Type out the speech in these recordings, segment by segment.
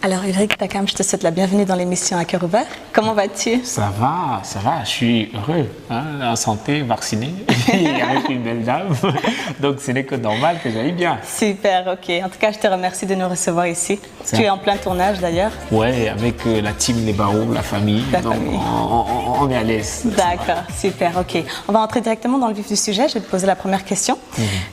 Alors Ulrich Takam, je te souhaite la bienvenue dans l'émission À Cœur Ouvert. Comment vas-tu? Ça va, je suis heureux, en santé, vacciné, avec une belle dame. Donc ce n'est que normal que j'aille bien. Super, ok. En tout cas, je te remercie de nous recevoir ici. Tu es en plein tournage d'ailleurs. Ouais, avec la team Les Barreaux, la famille. On est à l'aise. D'accord, super, ok. On va entrer directement dans le vif du sujet. Je vais te poser la première question.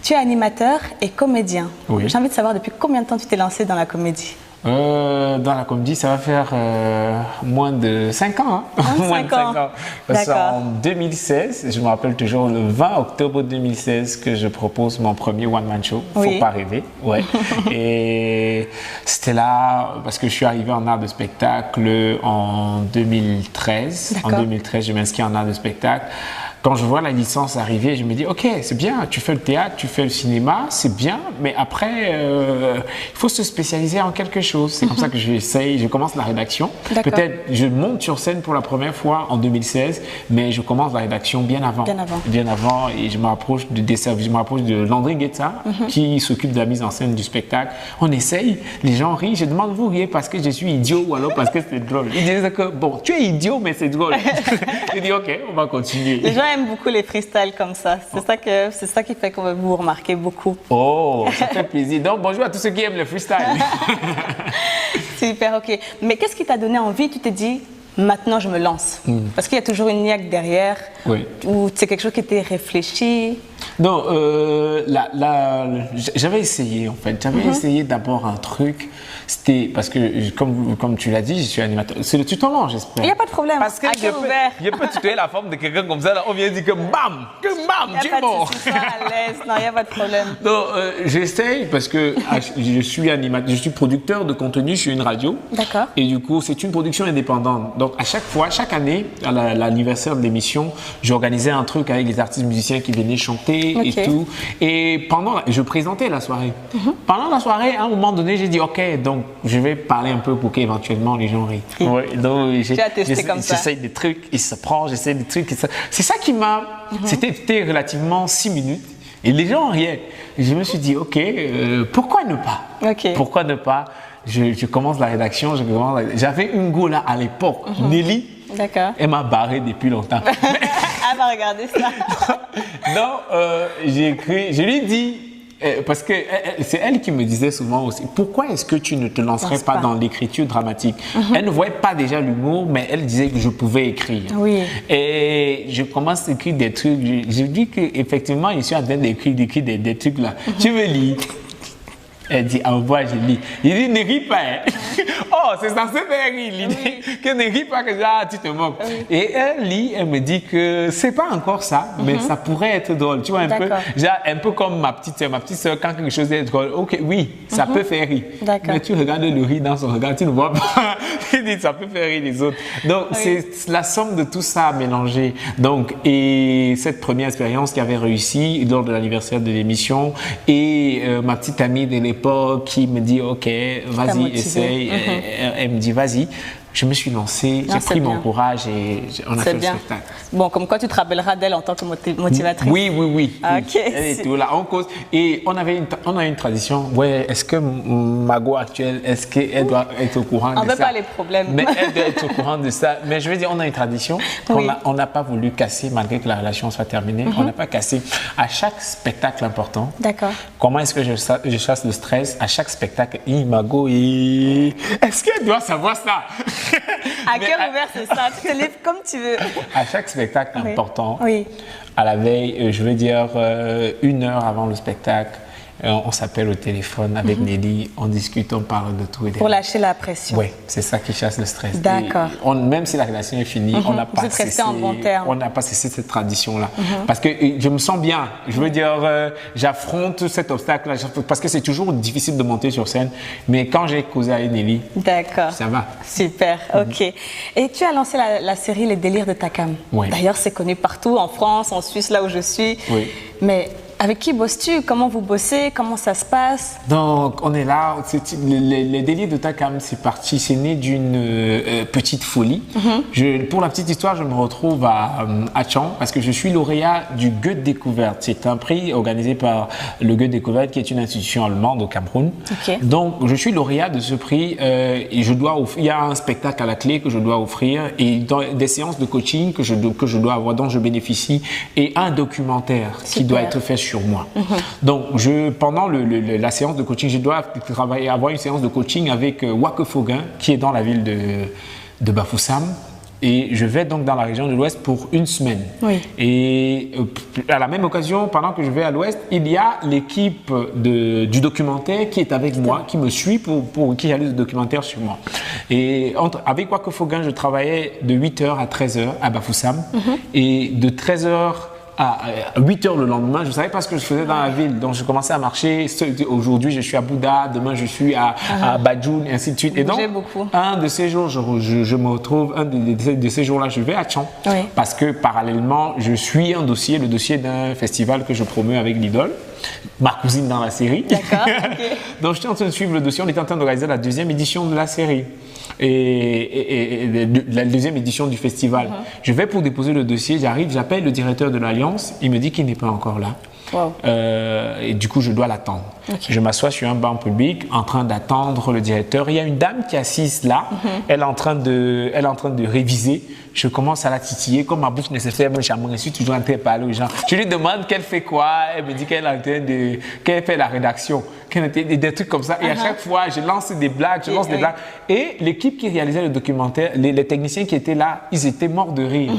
Tu es animateur et comédien. Oui. J'ai envie de savoir depuis combien de temps tu t'es lancé dans la comédie? Dans la comédie, ça va faire moins de 5 ans. Moins de 5 ans. Parce qu'en 2016, je me rappelle toujours, le 20 octobre 2016, que je propose mon premier one-man show. Faut pas rêver. Ouais. Et c'était là, parce que je suis arrivé en art de spectacle en 2013. En 2013, je m'inscris en art de spectacle. Quand je vois la licence arriver, je me dis, ok, c'est bien, tu fais le théâtre, tu fais le cinéma, c'est bien, mais après, il faut se spécialiser en quelque chose. C'est comme ça que j'essaye, je commence la rédaction. Peut-être, je monte sur scène pour la première fois en 2016, mais je commence la rédaction bien avant. Bien avant, et je m'approche des services, je m'approche de Landry Guetta, qui s'occupe de la mise en scène du spectacle. On essaye, les gens rient, je demande, vous riez parce que je suis idiot ou alors parce que c'est drôle. Ils disent que, bon, tu es idiot, mais c'est drôle. Je dis, ok, on va continuer. J'aime beaucoup les freestyles comme ça. C'est ça qui fait que vous vous remarquez beaucoup. Oh, ça fait plaisir. Donc, bonjour à tous ceux qui aiment le freestyle. Super, ok. Mais qu'est-ce qui t'a donné envie? Tu t'es dit, maintenant je me lance. Parce qu'il y a toujours une niaque derrière. Oui. Ou c'est quelque chose qui était réfléchi. Non, j'avais essayé en fait. J'avais essayé d'abord un truc. C'était parce que, comme tu l'as dit, je suis animateur. C'est le tutoiement, j'espère. Il n'y a pas de problème. Parce que je peux tutoyer la forme de quelqu'un comme ça. Là, on vient dire que bam, tu es mort. Il n'y a pas de à l'aise. Non, il n'y a pas de problème. Non, j'essaye parce que je suis animateur, je suis producteur de contenu sur une radio. D'accord. Et du coup, c'est une production indépendante. Donc, à chaque fois, chaque année, à l'anniversaire de l'émission, j'organisais un truc avec les artistes musiciens qui venaient chanter et tout. Et je présentais la soirée. Pendant la soirée, à un moment donné, j'ai dit, ok, donc je vais parler un peu pour qu'éventuellement les gens rient. Ouais, donc j'essaye des trucs, il se prend, j'essaie des trucs. C'est ça qui m'a... C'était relativement 6 minutes. Et les gens riaient. Et je me suis dit, ok, pourquoi ne pas? Pourquoi ne pas? Je commence la rédaction, j'avais une go là à l'époque, Nelly. D'accord. Elle m'a barré depuis longtemps. Elle va regarder ça. Non, j'ai écrit, je lui ai dit, parce que c'est elle qui me disait souvent aussi, pourquoi est-ce que tu ne te lancerais pas dans l'écriture dramatique? Elle ne voyait pas déjà l'humour, mais elle disait que je pouvais écrire. Oui. Et je commence à écrire des trucs. Je dis qu'effectivement, je suis en train d'écrire des trucs là. Tu veux lire? Elle dit, envoie, je lis. Il dit, ne ris pas. Hein. Oh, c'est censé faire rire. L'idée que ne ris pas, que tu te moques. Et elle lit, elle me dit que c'est pas encore ça, mais ça pourrait être drôle. Tu vois, un peu comme ma petite soeur, quand quelque chose est drôle, ok, oui, ça peut faire rire. Mais tu regardes le rire dans son regard, tu ne vois pas. Il dit, ça peut faire rire les autres. Donc, c'est la somme de tout ça mélangé. Donc, et cette première expérience qui avait réussi lors de l'anniversaire de l'émission, et ma petite amie de l'époque qui me dit ok, vas-y, essaye. Elle me dit vas-y. Je me suis lancé, j'ai pris mon courage et on a fait le spectacle. Bon, comme quoi tu te rappelleras d'elle en tant que motivatrice. Oui. Ok. Elle est tout là, on cause. Et on a une tradition. Ouais, est-ce que Mago actuelle, est-ce qu'elle doit être au courant de ça? On ne veut pas les problèmes. Mais elle doit être au courant de ça. Mais je veux dire, on a une tradition qu'on n'a pas voulu casser malgré que la relation soit terminée. On n'a pas cassé. À chaque spectacle important, comment est-ce que je chasse le stress? À chaque spectacle, Mago, est-ce qu'elle doit savoir ça? À cœur ouvert, c'est ça. Tu te lèves comme tu veux. À chaque spectacle important, à la veille, je veux dire 1 heure avant le spectacle, on s'appelle au téléphone avec Nelly, on discute, on parle de tout. Pour lâcher la pression. Oui, c'est ça qui chasse le stress. D'accord. Même si la relation est finie, on n'a pas cessé cette tradition-là. Parce que je me sens bien. Je veux dire, j'affronte cet obstacle-là parce que c'est toujours difficile de monter sur scène. Mais quand j'ai causé avec Nelly, ça va. Super, ok. Et tu as lancé la série Les Délires de Takam. Oui. D'ailleurs, c'est connu partout, en France, en Suisse, là où je suis. Oui. Mais Avec qui bosses-tu? Comment vous bossez? Comment ça se passe? Donc, on est là. Les délires de Takam, c'est parti. C'est né d'une petite folie. Pour la petite histoire, je me retrouve à Chang parce que je suis lauréat du Goethe Découverte. C'est un prix organisé par le Goethe Découverte, qui est une institution allemande au Cameroun. Donc, je suis lauréat de ce prix et il y a un spectacle à la clé que je dois offrir et des séances de coaching que je dois avoir, dont je bénéficie, et un documentaire qui doit être fait sur moi. Donc, pendant la séance de coaching, je dois avoir une séance de coaching avec Wake Foguin, qui est dans la ville de Bafoussam. Et je vais donc dans la région de l'Ouest pour une semaine. Et à la même occasion, pendant que je vais à l'Ouest, il y a l'équipe du documentaire qui est avec moi, qui me suit qui réalise le documentaire sur moi. Et avec Wake Foguin, je travaillais de 8h à 13h à Bafoussam. Et de 13h à 8h le lendemain, je ne savais pas ce que je faisais dans la ville. Donc, je commençais à marcher. Aujourd'hui, je suis à Bouddha. Demain, je suis à Badjoun, et ainsi de suite. Et donc, un de ces jours, je me retrouve, un de ces jours-là, je vais à Chang. Parce que, parallèlement, je suis le dossier d'un festival que je promeux avec l'idole, ma cousine dans la série. D'accord. Donc, j'étais en train de suivre le dossier. On était en train d'organiser la 2e édition de la série. Et la 2e édition du festival. Je vais pour déposer le dossier, j'appelle le directeur de l'Alliance, il me dit qu'il n'est pas encore là. Et du coup, je dois l'attendre. Je m'assois sur un banc public en train d'attendre le directeur. Il y a une dame qui est assise là, elle est en train de réviser. Je commence à la titiller, comme ma bouche ne se ferme jamais, je suis toujours en train de parler aux gens. Je lui demande qu'elle fait quoi, elle me dit qu'elle fait la rédaction, des trucs comme ça. Et à chaque fois, je lance des blagues, blagues. Et l'équipe qui réalisait le documentaire, les techniciens qui étaient là, ils étaient morts de rire.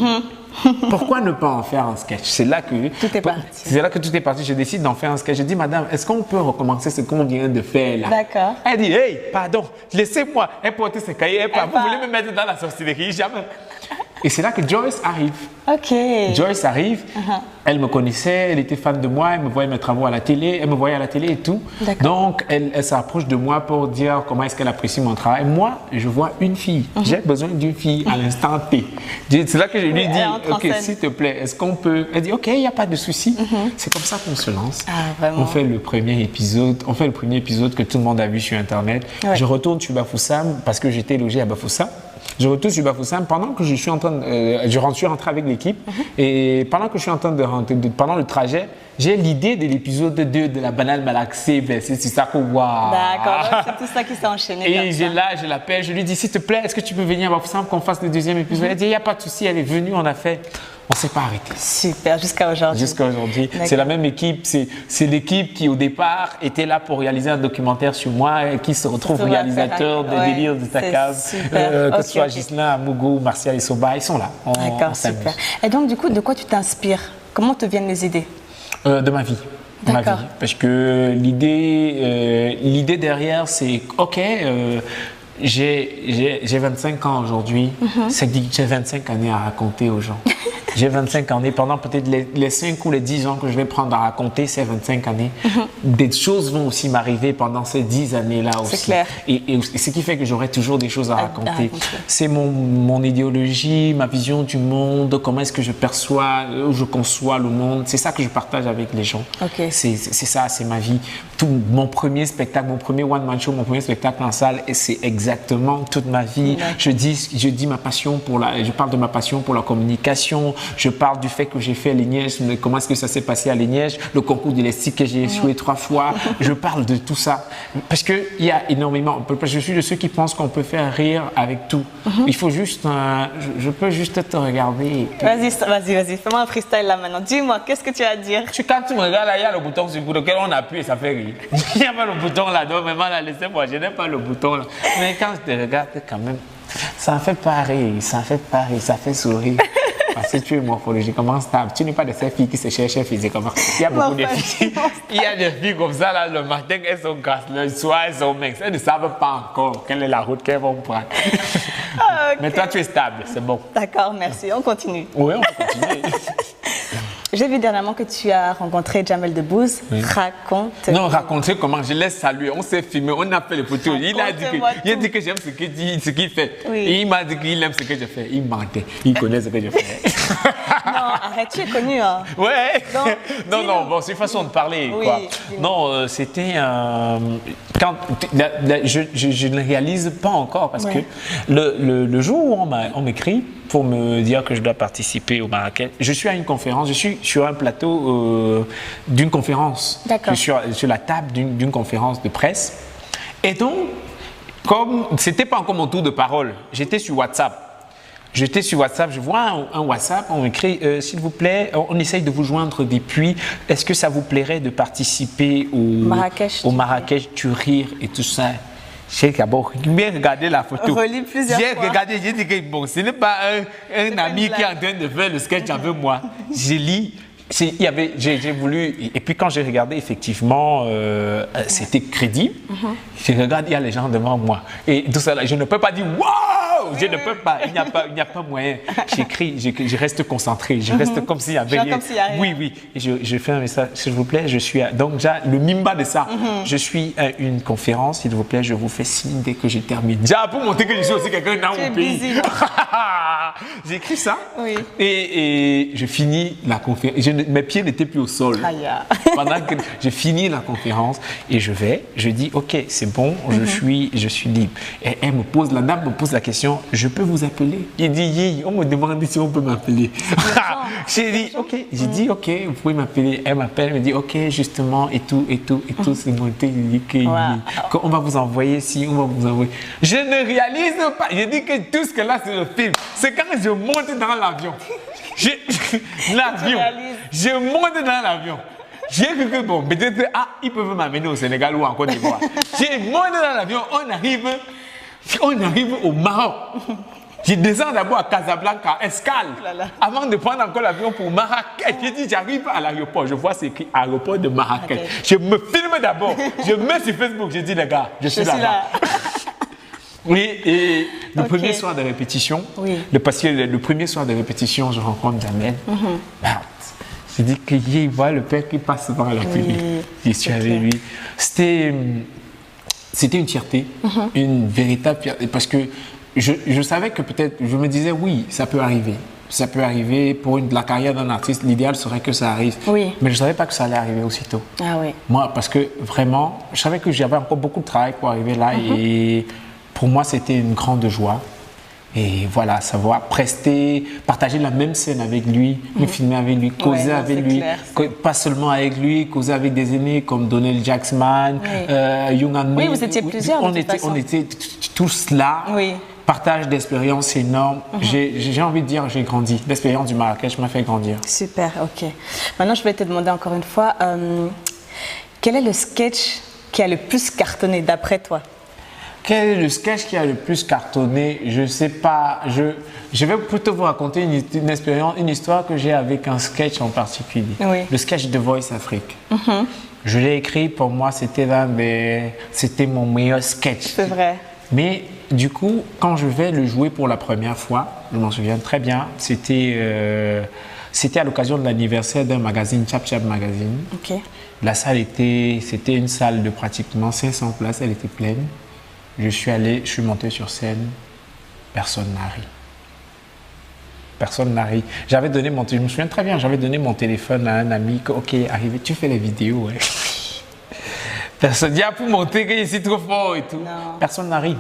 Pourquoi ne pas en faire un sketch? C'est là que tout est parti. C'est là que tout est parti. Je décide d'en faire un sketch. Je dis, madame, est-ce qu'on peut recommencer ce qu'on vient de faire là? D'accord. Elle dit, hey, pardon, laissez-moi. Elle porte ses cahiers. Vous voulez me mettre dans la sorcellerie? Jamais. Et c'est là que Joyce arrive. Joyce arrive, elle me connaissait, elle était fan de moi, elle me voyait mes travaux à la télé, elle me voyait à la télé et tout. Donc, elle s'approche de moi pour dire comment est-ce qu'elle apprécie mon travail. Moi, je vois une fille. J'ai besoin d'une fille à l'instant T. C'est là que je lui dis, ok, s'il te plaît, est-ce qu'on peut... Elle dit, ok, il n'y a pas de souci. C'est comme ça qu'on se lance. On fait le premier épisode. Que tout le monde a vu sur Internet. Je retourne sur Bafoussam parce que j'étais logé à Bafoussam. Je retourne sur Bafoussam pendant que je suis en train je suis rentré avec l'équipe et pendant que je suis en train de rentrer, pendant le trajet, j'ai l'idée de l'épisode 2 de la banane malaxée versée sur sa courroie. D'accord, c'est tout ça qui s'est enchaîné. Et je l'appelle, je lui dis, s'il te plaît, est-ce que tu peux venir à Bafoussam qu'on fasse le 2e épisode? Elle dit, il n'y a pas de souci, elle est venue, on a fait. On ne s'est pas arrêté. Super, jusqu'à aujourd'hui. C'est la même équipe. C'est l'équipe qui, au départ, était là pour réaliser un documentaire sur moi et qui se retrouve réalisateur des délires de Takam. Que ce soit Ghislain, Amougou, Martial et Soba, ils sont là. D'accord, super. Et donc, du coup, de quoi tu t'inspires? Comment te viennent les idées? De ma vie. Parce que l'idée derrière, c'est OK. J'ai 25 ans aujourd'hui, c'est que j'ai 25 années à raconter aux gens. J'ai 25 années, pendant peut-être les 5 ou les 10 ans que je vais prendre à raconter ces 25 années, des choses vont aussi m'arriver pendant ces 10 années-là aussi. C'est clair. Et ce qui fait que j'aurai toujours des choses à raconter. C'est mon idéologie, ma vision du monde, comment est-ce que je perçois, je conçois le monde. C'est ça que je partage avec les gens. C'est ça, c'est ma vie. Mon premier spectacle, mon premier one-man show, mon premier spectacle en salle, c'est exactement toute ma vie. Je dis ma passion je parle de ma passion pour la communication. Je parle du fait que j'ai fait Lignège, comment est-ce que ça s'est passé à Lignège, le concours de l'estique que j'ai échoué 3 fois. Je parle de tout ça. Parce qu'il y a énormément. Je suis de ceux qui pensent qu'on peut faire rire avec tout. Il faut juste. Je peux juste te regarder. Vas-y, fais-moi un freestyle là maintenant. Dis-moi, qu'est-ce que tu as à dire? Quand tu me regardes là, il y a le bouton sur lequel on appuie et ça fait rire. Il n'y a pas le bouton là, donc vraiment là, laissez-moi, je n'ai pas le bouton là. Mais quand je te regarde, quand même, ça fait pas rire, ça fait sourire. Parce que tu es morphologiquement stable. Tu n'es pas de ces filles qui se cherchent physiquement. Il y a beaucoup de filles. Il y a des filles comme ça, là, le matin, elles sont grasses, le soir, elles sont minces. Elles ne savent pas encore quelle est la route qu'elles vont prendre. Mais toi, tu es stable, c'est bon. D'accord, merci. On continue. Oui, on peut continuer. J'ai vu dernièrement que tu as rencontré Jamel Debbouze. Raconte. Non, raconter comment? Je l'ai salué. On s'est filmé, on a fait les photos. Il a dit que j'aime ce qu'il fait. Et il m'a dit qu'il aime ce que je fais. Il mentait. Il connaît ce que je fais. arrête, tu es connu. Hein. Ouais. Donc, non, bon, c'est une façon de parler. Oui, Quoi. dis-nous. Non, c'était quand je ne réalise pas encore parce que le jour où on m'écrit pour me dire que je dois participer au Marrakech, je suis à une conférence, je suis sur un plateau d'une conférence. D'accord. Je suis sur la table d'une conférence de presse. Et donc, comme c'était pas encore mon tour de parole, j'étais sur WhatsApp. Je vois un WhatsApp, on m'écrit s'il vous plaît, on essaye de vous joindre depuis. Est-ce que ça vous plairait de participer au Marrakech Turir et tout ça? J'ai d'abord bien regardé la photo. Relis plusieurs fois. J'ai regardé, j'ai dit que bon, ce n'est pas un ami qui est en train de faire le sketch avec moi. J'ai lu. J'ai voulu, et puis quand j'ai regardé, effectivement, c'était crédible. Je regarde, il y a les gens devant moi. Et tout ça, là, je ne peux pas dire waouh, je ne peux pas, il n'y a pas moyen. J'écris, je reste concentré, je reste comme s'il y avait rien. Oui. Et je fais un message, s'il vous plaît, donc déjà, le mimba de ça, je suis à une conférence, s'il vous plaît, je vous fais signe dès que j'ai terminé. Déjà, pour montrer que je suis aussi quelqu'un dans mon pays. J'ai écrit ça, et je finis la conférence. Mes pieds n'étaient plus au sol. Pendant que j'ai fini la conférence et je dis ok, c'est bon, je suis libre. Et la dame me pose la question, je peux vous appeler? Il dit, on me demande si on peut m'appeler. J'ai dit ok, vous pouvez m'appeler. Elle m'appelle, elle me dit ok, justement, et tout, c'est monté. Il dit qu'on va vous envoyer on va vous envoyer. Je ne réalise pas. Je dis que tout ce que là, c'est le film. C'est quand je monte dans l'avion. Je monte dans l'avion. J'ai cru que bon, peut-être ils peuvent m'amener au Sénégal ou en Côte d'Ivoire. Je monte dans l'avion, on arrive au Maroc. Je descends d'abord à Casablanca, escale, avant de prendre encore l'avion pour Marrakech. J'ai dit, j'arrive à l'aéroport, je vois c'est écrit aéroport de Marrakech. Je me filme d'abord, je mets sur Facebook, je dis les gars, je suis là. Oui, et le premier soir de répétition, parce que le premier soir de répétition, je rencontre Jamel. Je dis qu'il voit le père qui passe devant la télé. Je suis avec lui. C'était une fierté, une véritable fierté, parce que je savais que peut-être, je me disais oui, ça peut arriver. Ça peut arriver pour la carrière d'un artiste, l'idéal serait que ça arrive. Mais je ne savais pas que ça allait arriver aussitôt. Moi, parce que vraiment, je savais que j'avais encore beaucoup de travail pour arriver là et pour moi, c'était une grande joie. Et voilà, savoir partager la même scène avec lui, me filmer avec lui, causer avec lui, pas seulement avec lui, causer avec des aînés comme Donnell Jacksman, Young and Me. Oui, vous étiez plusieurs. On était tous là. Partage d'expériences énorme. J'ai envie de dire, j'ai grandi. L'expérience du Marrakech m'a fait grandir. Super, ok. Maintenant, je vais te demander encore une fois, quel est le sketch qui a le plus cartonné d'après toi? Quel est le sketch qui a le plus cartonné? Je ne sais pas. Je vais plutôt vous raconter une expérience, une histoire que j'ai avec un sketch en particulier. Le sketch de Voice Afrique. Je l'ai écrit, pour moi, c'était mon meilleur sketch. C'est vrai. Mais du coup, quand je vais le jouer pour la première fois, je m'en souviens très bien, c'était à l'occasion de l'anniversaire d'un magazine, Chap Chap Magazine. La salle c'était une salle de pratiquement 500 places, elle était pleine. Je suis monté sur scène, personne n'a ri. Personne n'a ri. Je me souviens très bien, j'avais donné mon téléphone à un ami, ok, arrivé, tu fais les vidéos. Personne dit, pour montrer que je suis trop fort et tout. Personne n'a ri.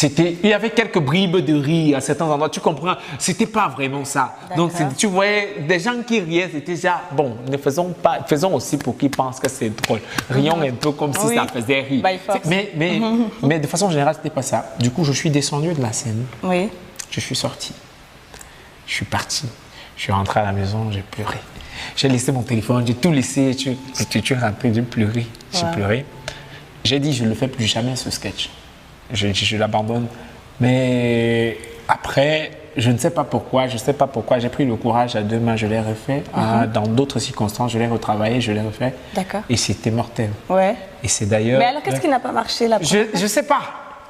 Il y avait quelques bribes de rire à certains endroits, tu comprends, c'était pas vraiment ça. Donc tu voyais des gens qui riaient, c'était déjà, bon, faisons aussi pour qu'ils pensent que c'est drôle. Rions un peu comme si ça faisait rire. Mais de façon générale, c'était pas ça. Du coup, je suis descendu de la scène, je suis sorti, je suis parti, je suis rentré à la maison, j'ai pleuré. J'ai laissé mon téléphone, j'ai tout laissé, tu es rentré, j'ai pleuré, J'ai dit, je ne le fais plus jamais ce sketch. Je l'abandonne. Mais après, je ne sais pas pourquoi, j'ai pris le courage à deux mains, je l'ai refait. Dans d'autres circonstances, je l'ai retravaillé, je l'ai refait. Et c'était mortel. Et c'est d'ailleurs... Mais alors, qu'est-ce qui n'a pas marché là? Je ne sais pas.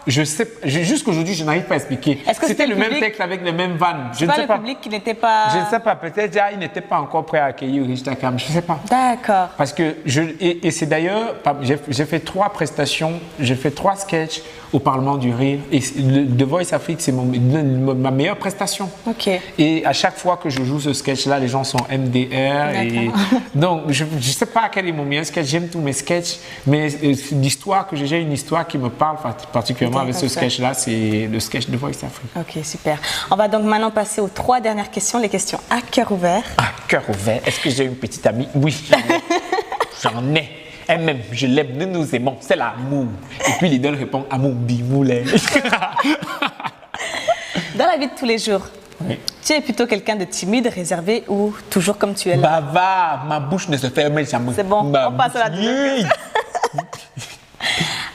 Je sais, jusqu'aujourd'hui, je n'arrive pas à expliquer. Est-ce que c'était le public, même texte avec les mêmes vannes? Je ne sais pas. Le public qui n'était pas. Je ne sais pas. Peut-être déjà il n'était pas encore prêt à accueillir Rich Takam. Je ne sais pas. D'accord. Parce que et c'est d'ailleurs, j'ai fait 3 prestations, j'ai fait 3 sketchs au Parlement du Rire. Et The Voice Afrique, c'est ma meilleure prestation. Ok. Et à chaque fois que je joue ce sketch-là, les gens sont MDR. Et donc, je ne sais pas quel est mon meilleur sketch. J'aime tous mes sketchs, mais l'histoire que j'ai une histoire qui me parle particulièrement avec ce sketch-là, c'est le sketch de Voice Afrique. Ok, super. On va donc maintenant passer aux 3 dernières questions, les questions à cœur ouvert. À cœur ouvert. Est-ce que j'ai une petite amie? Oui, j'en ai. Elle-même, je l'aime, nous nous aimons, c'est l'amour. Et puis l'idole répond amour bimoulet. Dans la vie de tous les jours, oui. Tu es plutôt quelqu'un de timide, réservé ou toujours comme tu es là? Bavard, ma bouche ne se ferme jamais. C'est bon, on passe à la deuxième.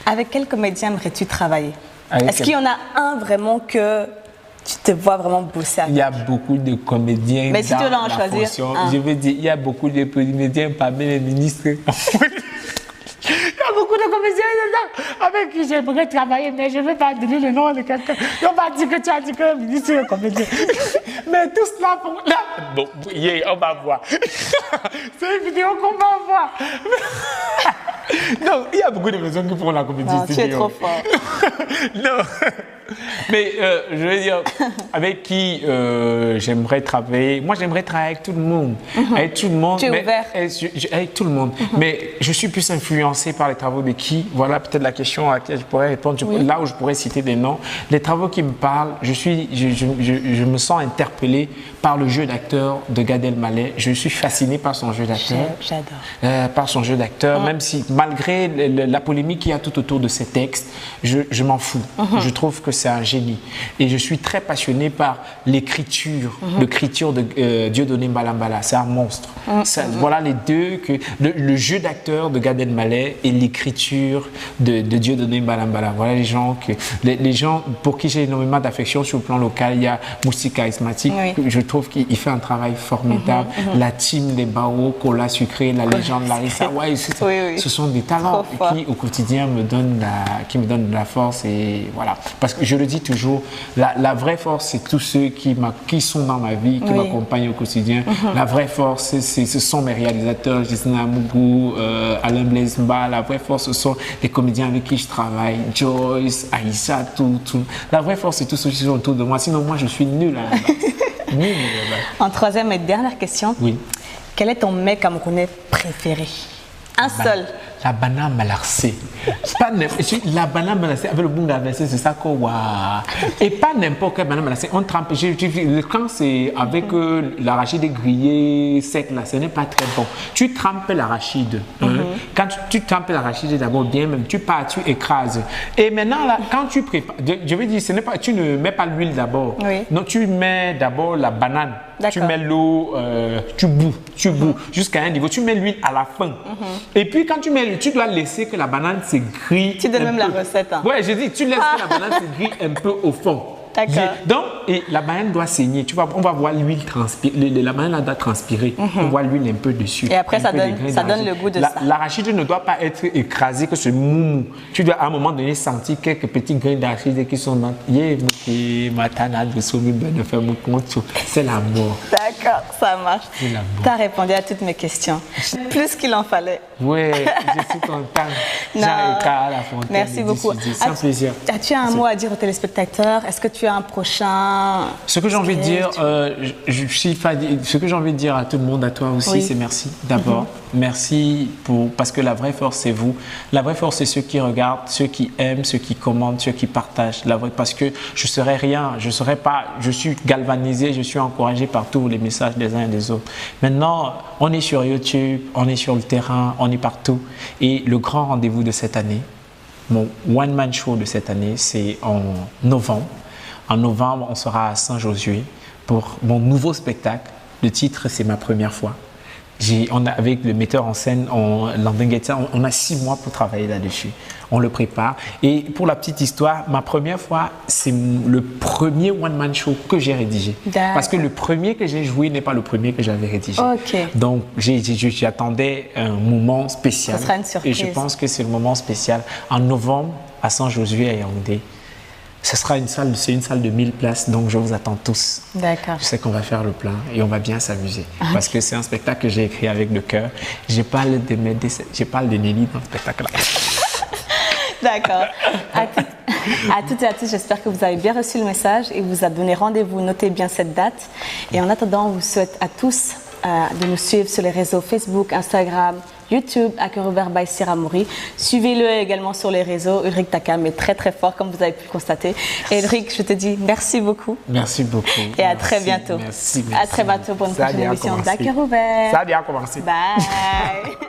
Avec quel comédien aimerais-tu travailler? Est-ce qu'il y en a un vraiment que tu te vois vraiment bosser avec? Il y a beaucoup de comédiens. Mais si tu dois en choisir un. Je veux dire, il y a beaucoup de comédiens parmi les ministres. Il y a beaucoup de comédiens avec qui j'aimerais travailler, mais je ne vais pas donner le nom de quelqu'un. On va dire que tu as dit que le ministre est comédien. Mais tout cela pour... Là, bon, on va voir. C'est une vidéo qu'on va voir. Non, il y a beaucoup de personnes qui font la comédie. Non, tu es trop fort. Non. Mais je veux dire, avec qui j'aimerais travailler. Moi, j'aimerais travailler avec tout le monde. Avec tout le monde. Tu es ouvert. Avec tout le monde. Mais je suis plus influencé par les travaux de qui? Voilà peut-être la question à laquelle je pourrais répondre. Là où je pourrais citer des noms. Les travaux qui me parlent, je me sens interpellé par le jeu d'acteur de Gad Elmaleh. Je suis fasciné par son jeu d'acteur. J'adore. Par son jeu d'acteur, même si malgré la polémique qu'il y a tout autour de ses textes, je m'en fous. Je trouve que c'est un génie. Et je suis très passionné par l'écriture, l'écriture de Dieudonné Balambala. C'est un monstre. Voilà les deux, le jeu d'acteur de Gad Elmaleh et l'écriture de Dieudonné Balambala. Voilà les gens pour qui j'ai énormément d'affection sur le plan local. Il y a Moussi Charismatique. Oui. Je trouve qu'il fait un travail formidable. La team des Bao, Cola Sucré, la légende Larissa. Ouais, ce sont des talents qui au quotidien me donnent de la force. Et voilà. Parce que je le dis toujours, la vraie force, c'est tous ceux qui sont dans ma vie, qui m'accompagnent au quotidien. La vraie force, ce sont mes réalisateurs, Gisna Mougou, Alain Blaise Mba. La vraie force, ce sont les comédiens avec qui je travaille, Joyce, Aïssa, tout. La vraie force, c'est tous ceux qui sont autour de moi. Sinon, moi, je suis nul à la base. Nul à la base. En 3e et dernière question, quel est ton mets camerounais préféré? Un seul. La banane malarsée. La banane malarsée avec le bon d'avancée, c'est ça qu'on voit. Et pas n'importe quelle banane malarsée. On trempe. Quand c'est avec l'arachide grillé sec, là, ce n'est pas très bon. Tu trempes l'arachide. Quand tu trempes l'arachide d'abord bien, même tu pars, tu écrases. Et maintenant, là, quand tu prépares, je veux dire, tu ne mets pas l'huile d'abord. Non, tu mets d'abord la banane. Tu mets l'eau, tu bous jusqu'à un niveau. Tu mets l'huile à la fin. Et puis quand tu mets l'huile, tu dois laisser que la banane se grille. Tu donnes même la recette. Hein. Ouais, je dis, tu laisses que la banane se grille un peu au fond. D'accord. Donc, et la banane doit saigner. On va voir l'huile transpirer. La banane doit transpirer. On voit l'huile un peu dessus. Et après, ça donne le goût de ça. L'arachide ne doit pas être écrasé, que ce moumou. Tu dois à un moment donné sentir quelques petits grains d'arachide qui sont dans. C'est l'amour. D'accord, ça marche. Tu as répondu à toutes mes questions. Plus qu'il en fallait. Oui, je suis content. Merci beaucoup. C'est un plaisir. As-tu un mot à dire aux téléspectateurs? Est-ce que tu as un prochain... Ce que j'ai envie de dire, ce que j'ai envie de dire à tout le monde, à toi aussi, c'est merci d'abord. Merci parce que la vraie force, c'est vous. La vraie force, c'est ceux qui regardent, ceux qui aiment, ceux qui commentent, ceux qui partagent. Parce que je ne serais rien, je suis galvanisé, je suis encouragé par tous les messages des uns et des autres. Maintenant, on est sur YouTube, on est sur le terrain, on est partout. Et le grand rendez-vous de cette année, mon one-man show de cette année, c'est en novembre. En novembre, on sera à Saint-Josué pour mon nouveau spectacle. Le titre, c'est Ma première fois. Avec le metteur en scène, Landon Guetta, on a 6 mois pour travailler là-dessus. On le prépare. Et pour la petite histoire, ma première fois, c'est le premier one-man show que j'ai rédigé. Parce que le premier que j'ai joué n'est pas le premier que j'avais rédigé. Donc, j'attendais un moment spécial. Ça sera une surprise. Et je pense que c'est le moment spécial. En novembre, à Saint-Josué, à Yaoundé. C'est une salle de 1000 places, donc je vous attends tous. D'accord. Je sais qu'on va faire le plein et on va bien s'amuser. Parce que c'est un spectacle que j'ai écrit avec le cœur. Je parle de Nelly dans le spectacle-là. D'accord. À toutes et à tous, j'espère que vous avez bien reçu le message et vous a donné rendez-vous. Notez bien cette date. Et en attendant, on vous souhaite à tous de nous suivre sur les réseaux Facebook, Instagram, YouTube, à cœur ouvert by Sira Mouri. Suivez-le également sur les réseaux. Ulrich Takam est très très fort, comme vous avez pu le constater. Et Ulrich, je te dis merci beaucoup. Merci beaucoup. Et à très bientôt. Merci. À très bientôt pour une prochaine émission d'À cœur ouvert. Ça a bien commencé. Bye.